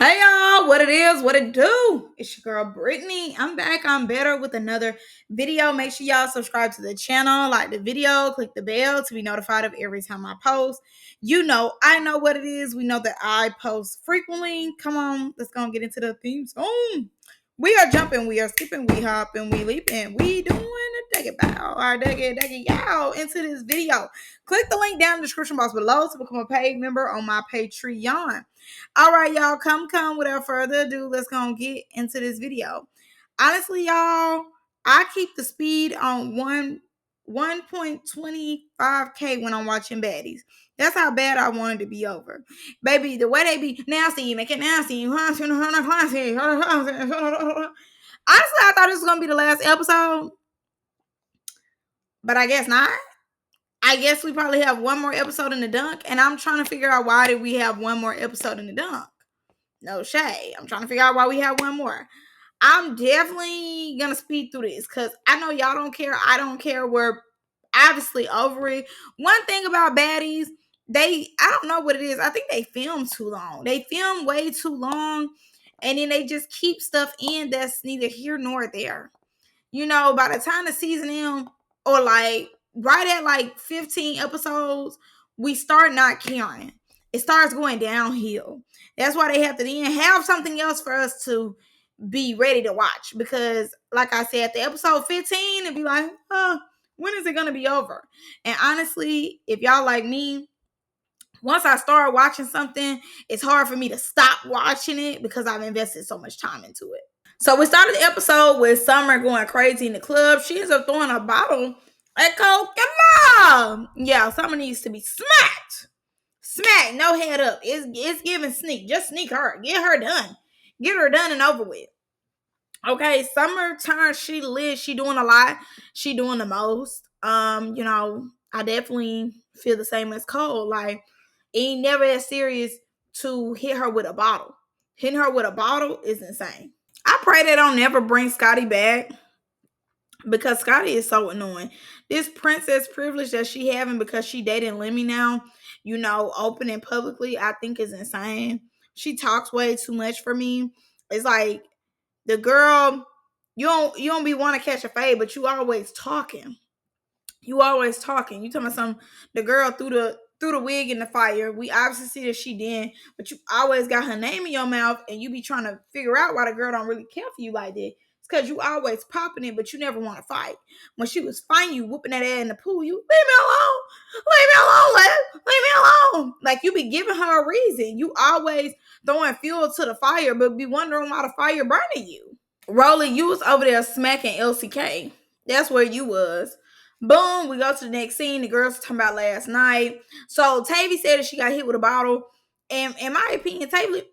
Hey y'all, what it is, what it do? It's your girl Brittany. I'm back. I'm better with another video. Make sure y'all subscribe to the channel, like the video, click the bell to be notified of every time I post. I know what it is. We know that I post frequently. Come on, let's go and get into the theme song. We are jumping, we are skipping, we hopping, we leaping, we doing a dig it bow, or dig it y'all into this video. Click the link down in the description box below to become a paid member on my Patreon. All right, y'all, come without further ado, let's go and get into this video. Honestly, y'all, I keep the speed on 1.25K when I'm watching Baddies. That's how bad I wanted to be over. Baby, the way they be nasty, make it nasty. Honestly, I thought this was gonna be the last episode, but I guess not. I guess we probably have one more episode in the dunk, and I'm trying to figure out why did we have one more episode in the dunk. No shade. I'm trying to figure out why we have one more. I'm definitely gonna speed through this because I know y'all don't care. I don't care. We're obviously over it. One thing about Baddies, I don't know what it is. I think they film too long. They film way too long, and then they just keep stuff in that's neither here nor there. By the time the season ends, or like right at like 15 episodes, we start not caring. It starts going downhill. That's why they have to then have something else for us to be ready to watch. Because, like I said, at the episode 15, it'd be like, when is it gonna be over? And honestly, if y'all like me, once I start watching something, it's hard for me to stop watching it because I've invested so much time into it. So we started the episode with Summer going crazy in the club. She ends up throwing a bottle at Cole. Come on! Yeah, Summer needs to be smacked. Smack, no head up. It's giving sneak. Just sneak her. Get her done. Get her done and over with. Okay, Summer turns. She lit. She doing a lot. She doing the most. I definitely feel the same as Cole. Like, it ain't never as serious to hit her with a bottle. Hitting her with a bottle is insane. I pray they don't never bring Scotty back because Scotty is so annoying. This princess privilege that she having because she dating Lemmy now, open and publicly, I think is insane. She talks way too much for me. It's like the girl, you don't be want to catch a fade, but you always talking. You always talking. You talking about the girl threw the wig in the fire. We obviously see that she did, but you always got her name in your mouth, and you be trying to figure out why the girl don't really care for you like that. It's because you always popping it, but you never want to fight. When she was fighting you, whooping that ass in the pool, you leave me alone, leave me alone. Like you be giving her a reason. You always throwing fuel to the fire, but be wondering why the fire burning you. Rolly, you was over there smacking LCK. That's where you was. Boom, we go to the next scene. The girls talking about last night. So Tavy said that she got hit with a bottle. And in my opinion, Tavy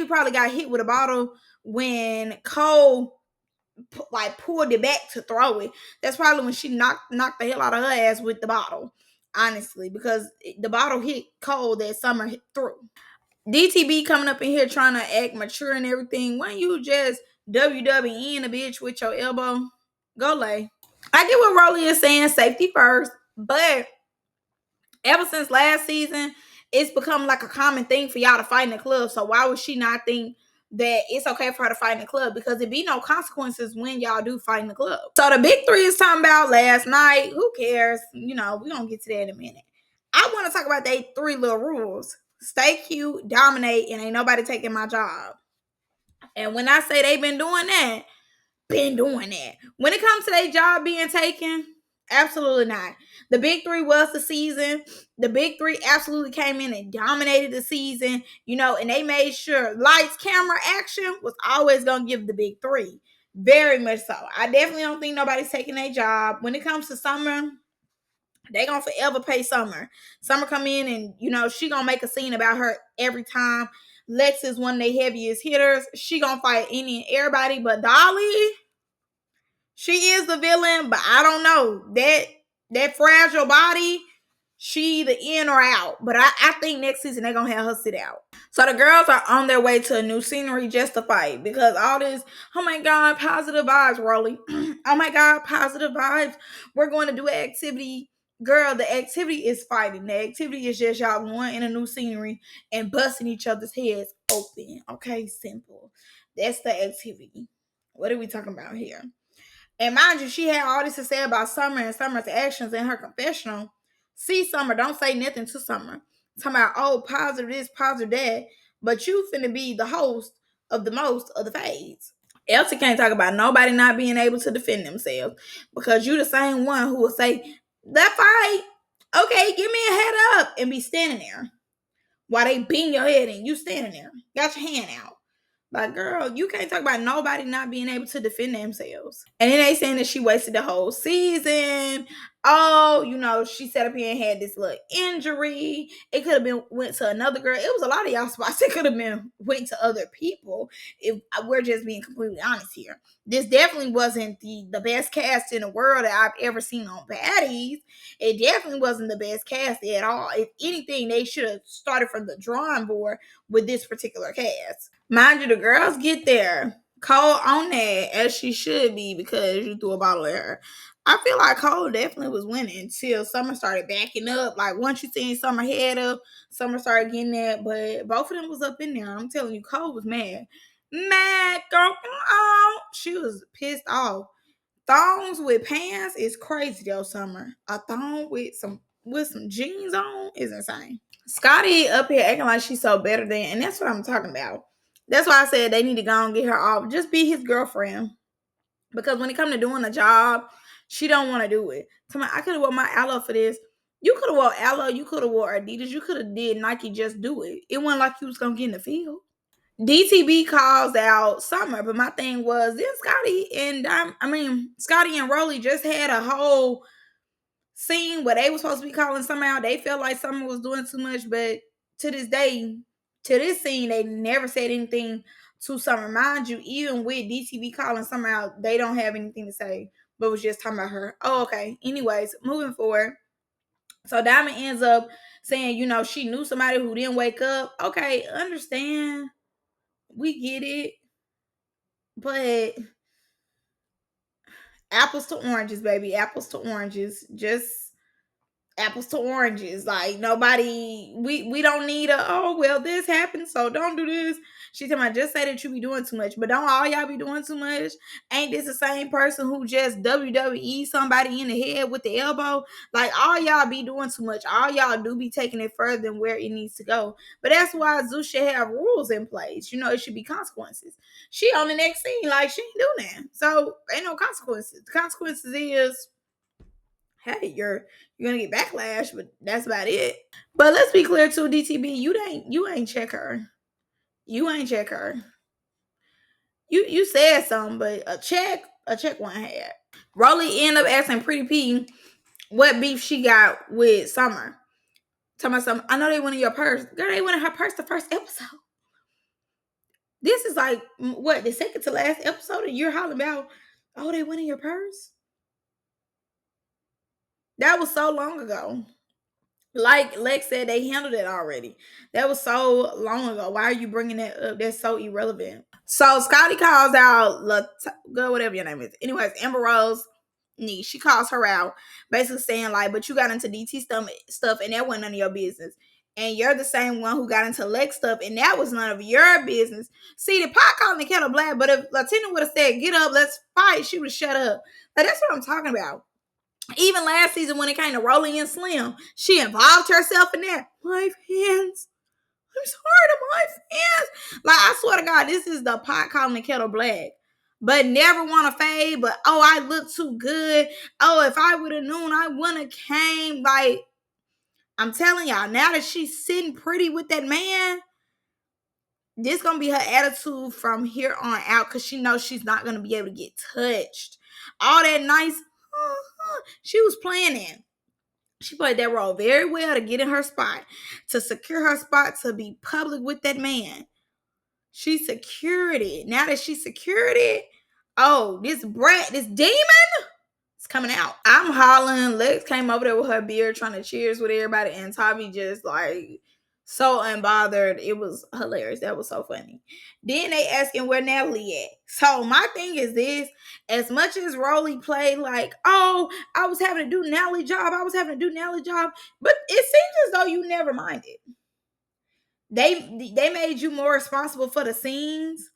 probably got hit with a bottle when Cole pulled it back to throw it. That's probably when she knocked the hell out of her ass with the bottle. Honestly, because the bottle hit Cole that Summer threw. DTB coming up in here trying to act mature and everything. When you just WWEing a bitch with your elbow, go lay. I get what Rolly is saying, safety first, but ever since last season, it's become like a common thing for y'all to fight in the club. So why would she not think that it's okay for her to fight in the club? Because there be no consequences when y'all do fight in the club. So the big three is talking about last night. Who cares? We're gonna get to that in a minute. I want to talk about they three little rules. Stay cute, dominate, and ain't nobody taking my job. And when I say they've been doing that, When it comes to their job being taken, absolutely not. The big three was the season. The big three absolutely came in and dominated the season, and they made sure lights, camera, action was always going to give the big three. Very much so. I definitely don't think nobody's taking their job. When it comes to Summer, they gonna forever pay Summer. Summer come in and, she gonna make a scene about her every time. Lex is one of their heaviest hitters. She gonna fight any and everybody, but Dolly, she is the villain, but I don't know. That fragile body, she either in or out. But I think next season they're gonna have her sit out. So the girls are on their way to a new scenery just to fight. Because all this, oh my God, positive vibes, Rolly. Oh my God, positive vibes. We're going to do an activity Girl, the activity is fighting. The activity is just y'all going in a new scenery and busting each other's heads open. Okay, simple. That's the activity. What are we talking about here? And mind you, she had all this to say about Summer and Summer's actions in her confessional. See, Summer, don't say nothing to Summer. Talking about, oh, positive this, positive that. But you finna be the host of the most of the fades. Elsie can't talk about nobody not being able to defend themselves because you the same one who will say, that fight, okay, give me a head up and be standing there while they beating your head and you standing there. Got your hand out. Like, girl, you can't talk about nobody not being able to defend themselves. And then they saying that she wasted the whole season. Oh, she sat up here and had this little injury. It could have been went to another girl. It was a lot of y'all spots. It could have been went to other people. If we're just being completely honest here. This definitely wasn't the best cast in the world that I've ever seen on Baddies. It definitely wasn't the best cast at all. If anything, they should have started from the drawing board with this particular cast. Mind you, the girls get there. Cole on that as she should be because you threw a bottle at her. I feel like Cole definitely was winning till Summer started backing up. Like once you seen Summer head up, Summer started getting that. But both of them was up in there. I'm telling you, Cole was mad. Mad, girl. She was pissed off. Thongs with pants is crazy though, Summer. A thong with some jeans on is insane. Scotty up here acting like she's so better than, and that's what I'm talking about. That's why I said they need to go and get her off. Just be his girlfriend. Because when it comes to doing a job, she don't want to do it. Tell me, I could have wore my aloe for this. You could have wore aloe. You could have wore Adidas. You could have did Nike. Just do it. It wasn't like you was gonna get in the field. DTB calls out Summer, but my thing was then Scotty and Rolly just had a whole scene where they were supposed to be calling Summer out. They felt like Summer was doing too much, but to this day, to this scene, they never said anything to Summer. Mind you, even with DTV calling Summer out, they don't have anything to say, but was just talking about her. Oh, okay. Anyways, moving forward. So Diamond ends up saying, she knew somebody who didn't wake up. Okay, understand. We get it. But apples to oranges, baby. Apples to oranges. Just apples to oranges. Like nobody, we don't need this happened, so don't do this. She told me, just say that you be doing too much, but don't all y'all be doing too much? Ain't this the same person who just WWE somebody in the head with the elbow? Like all y'all be doing too much. All y'all do be taking it further than where it needs to go. But that's why Zeus should have rules in place. It should be consequences. She on the next scene, like she ain't doing that. So ain't no consequences. The consequences is, hey, you're gonna get backlash, but that's about it. But let's be clear too, DTB, you ain't check her. You ain't check her. You said something, but a check one had. Rolly ended up asking Pretty P what beef she got with Summer. Tell me something. I know they went in your purse. Girl, they went in her purse the first episode. This is like what, the second to last episode, and you're hollering about, oh, they went in your purse? That was so long ago. Like Lex said, they handled it already. That was so long ago. Why are you bringing that up? That's so irrelevant. So Scotty calls out, girl, whatever your name is. Anyways, Amber Rose niece. She calls her out, basically saying like, but you got into DT stuff and that wasn't none of your business. And you're the same one who got into Lex stuff and that was none of your business. See, the pot calling the kettle black, but if Latina would have said, get up, let's fight, she would have shut up. Like, that's what I'm talking about. Even last season when it came to Rolling and Slim, she involved herself in that. Life hands. I'm sorry to my fans. Like, I swear to God, this is the pot calling the kettle black. But never want to fade. But, oh, I look too good. Oh, if I would have known, I wouldn't have came. Like, I'm telling y'all, now that she's sitting pretty with that man, this going to be her attitude from here on out because she knows she's not going to be able to get touched. All that nice, she was playing in. She played that role very well to get in her spot, to secure her spot, to be public with that man. She secured it. Now that she secured it, oh, this brat, this demon is coming out. I'm hollering. Lex came over there with her beer trying to cheers with everybody, and Tavi just like So unbothered. It was hilarious. That was so funny. Then they asking where Natalie at. So my thing is this: as much as Rolly played like, oh, I was having to do Natalie job, but it seems as though you never minded. They made you more responsible for the scenes,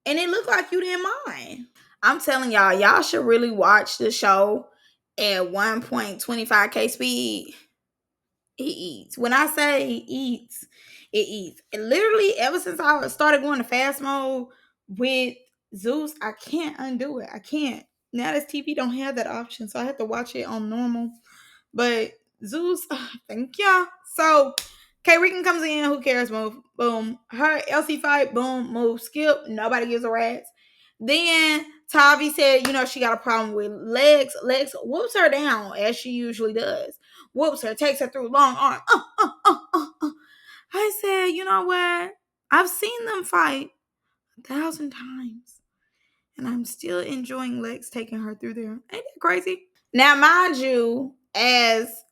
and it looked like you didn't mind. I'm telling y'all should really watch the show at 1.25K speed. It eats. When I say it eats, it eats. And literally, ever since I started going to fast mode with Zeus, I can't undo it. I can't. Now this TV don't have that option, so I have to watch it on normal. But Zeus, thank y'all. So K Rican comes in, who cares? Move, boom. Her LC fight, boom, move, skip. Nobody gives a rat's. Then Tavi said, she got a problem with legs. Legs whoops her down as she usually does. Whoops her, takes her through long arm. I said, you know what? I've seen them fight 1,000 times, and I'm still enjoying Lex taking her through there. Ain't that crazy? Now, mind you, as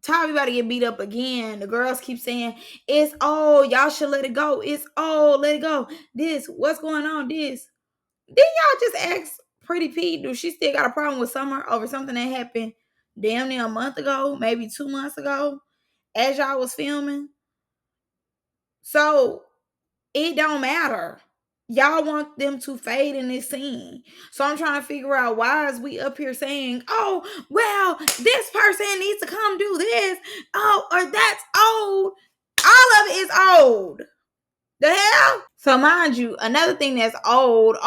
Tavi about to get beat up again, the girls keep saying, it's y'all should let it go. It's let it go. This, what's going on? This. Then y'all just ask Pretty P, do she still got a problem with Summer over something that happened damn near a month ago, maybe 2 months ago, as y'all was filming? So it don't matter. Y'all want them to fade in this scene. So I'm trying to figure out, why is we up here saying, oh, well, this person needs to come do this. Oh, or that's old. All of it is old. The hell? So mind you, another thing that's old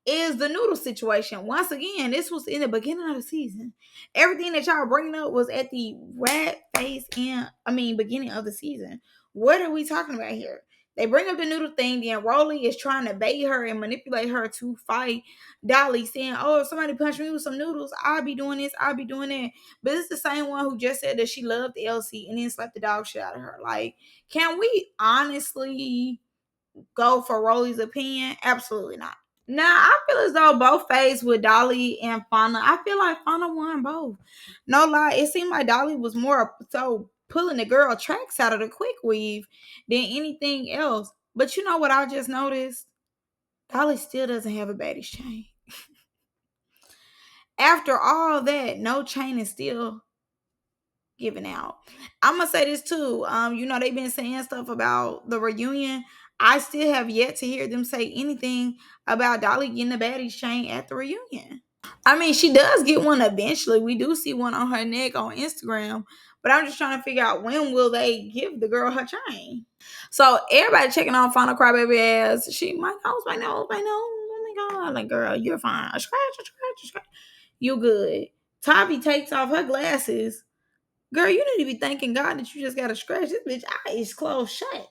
is the noodle situation. Once again, this was in the beginning of the season. Everything that y'all bringing up was at the beginning of the season. What are we talking about here? They bring up the noodle thing, then Rolly is trying to bait her and manipulate her to fight Dolly, saying, oh, if somebody punched me with some noodles, I'll be doing this, I'll be doing that. But it's the same one who just said that she loved Elsie and then slapped the dog shit out of her. Like, can we honestly go for Rolly's opinion? Absolutely not. Now, I feel as though both phase with Dolly and Fauna. I feel like Fauna won both. No lie, it seemed like Dolly was more so pulling the girl tracks out of the quick weave than anything else. But you know what I just noticed? Dolly still doesn't have a baddie's chain. After all that, no chain is still giving out. I'm gonna say this too. They've been saying stuff about the reunion. I still have yet to hear them say anything about Dolly getting the baddie's chain at the reunion. I mean, she does get one eventually. We do see one on her neck on Instagram, but I'm just trying to figure out, when will they give the girl her chain? So everybody checking on Final Crybaby ass. My nose. Oh my god, like, girl, you're fine. A scratch. You good. Tavi takes off her glasses. Girl, you need to be thanking God that you just got to scratch. This bitch eye is closed shut.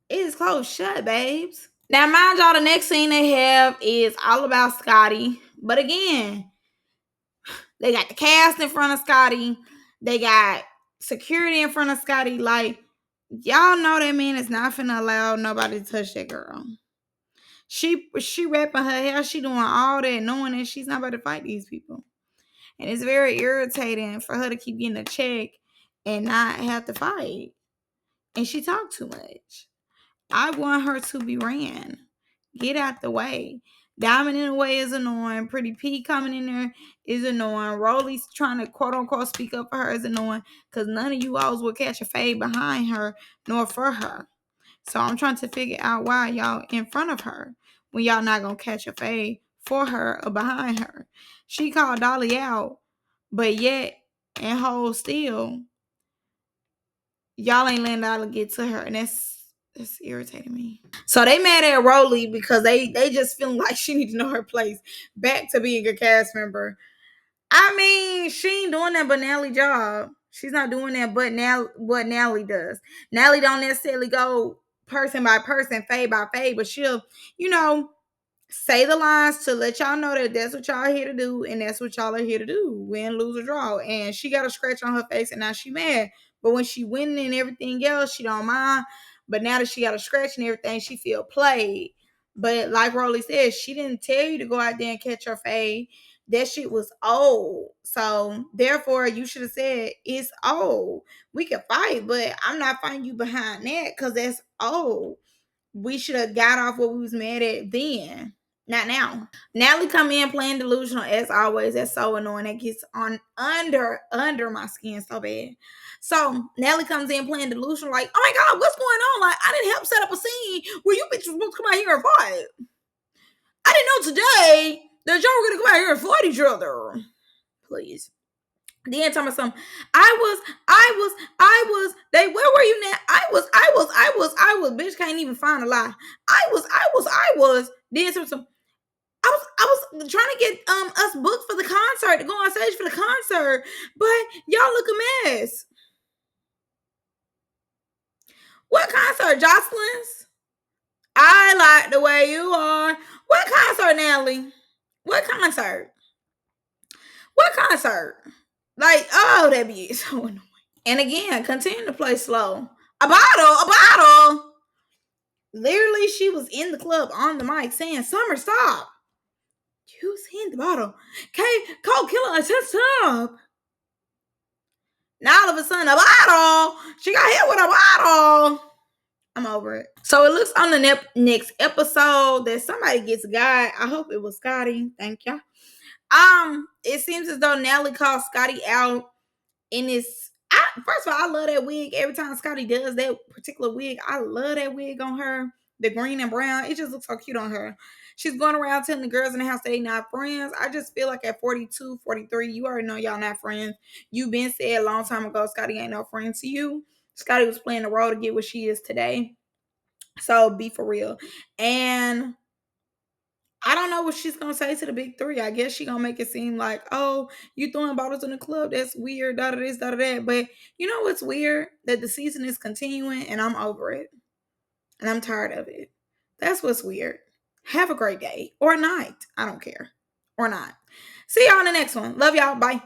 It is closed shut, babes. Now, mind y'all, the next scene they have is all about Scotty. But again, they got the cast in front of Scotty. They got security in front of Scotty. Like, y'all know that man is not finna allow nobody to touch that girl. She wrapping her hair. She doing all that, knowing that she's not about to fight these people. And it's very irritating for her to keep getting a check and not have to fight. And she talked too much. I want her to be ran. Get out the way. Diamond in the way is annoying. Pretty P coming in there is annoying. Rolly's trying to quote unquote speak up for her is annoying, because none of you alls will catch a fade behind her nor for her. So I'm trying to figure out why y'all in front of her when y'all not gonna catch a fade for her or behind her. She called Dolly out, but yet and hold still, y'all ain't letting Dolly get to her, and that's irritating me. So they mad at Rolly because they just feeling like she need to know her place back to being a cast member. I mean, she ain't doing that but Natalie job. She's not doing that but what Natalie does. Natalie don't necessarily go person by person, fade by fade, but she'll, say the lines to let y'all know that that's what y'all are here to do, and that's what y'all are here to do, win, lose, or draw. And she got a scratch on her face, and now she mad. But when she winning and everything else, she don't mind. But now that she got a scratch and everything, she feel played. But like Rolly said, she didn't tell you to go out there and catch her fade. that shit was old. So therefore, you should have said it's old. We could fight, but I'm not fighting you behind that because that's old. We should have got off what we was mad at then, not now. Natalie come in playing delusional as always. That's so annoying. That gets on under my skin so bad. So Natalie comes in playing delusional, like, oh my god, what's going on? Like, I didn't help set up a scene where you bitches supposed to come out here and fight. I didn't know today that y'all were gonna come out here and fight each other. Please. Then tell me something. They, where were you now? I was, bitch can't even find a lie. I was. Then tell me something. I was trying to get us booked for the concert, to go on stage for the concert, but y'all look a mess. What concert, Jocelyn's? I like the way you are. What concert, Natalie? What concert? What concert? Like, oh, that be so annoying. And again, continue to play slow. A bottle. Literally, she was in the club on the mic saying, Summer, stop. You seen the bottle. Okay, Cold Killer, stop. Now all of a sudden, a bottle. She got hit with a bottle. I'm over it. So it looks on the next episode that somebody gets a guy. I hope it was Scotty. Thank you. It seems as though Natalie called Scotty out in this. First of all, I love that wig. Every time Scotty does that particular wig, I love that wig on her. The green and brown. It just looks so cute on her. She's going around telling the girls in the house they not friends. I just feel like at 42, 43, you already know y'all not friends. You've been said a long time ago, Scotty ain't no friend to you. Scotty was playing the role to get what she is today. So be for real. And I don't know what she's gonna say to the big three. I guess she's gonna make it seem like, oh, you throwing bottles in the club, that's weird, da da this, da da that. But you know what's weird? That the season is continuing and I'm over it. And I'm tired of it. That's what's weird. Have a great day or night. I don't care. Or not. See y'all in the next one. Love y'all. Bye.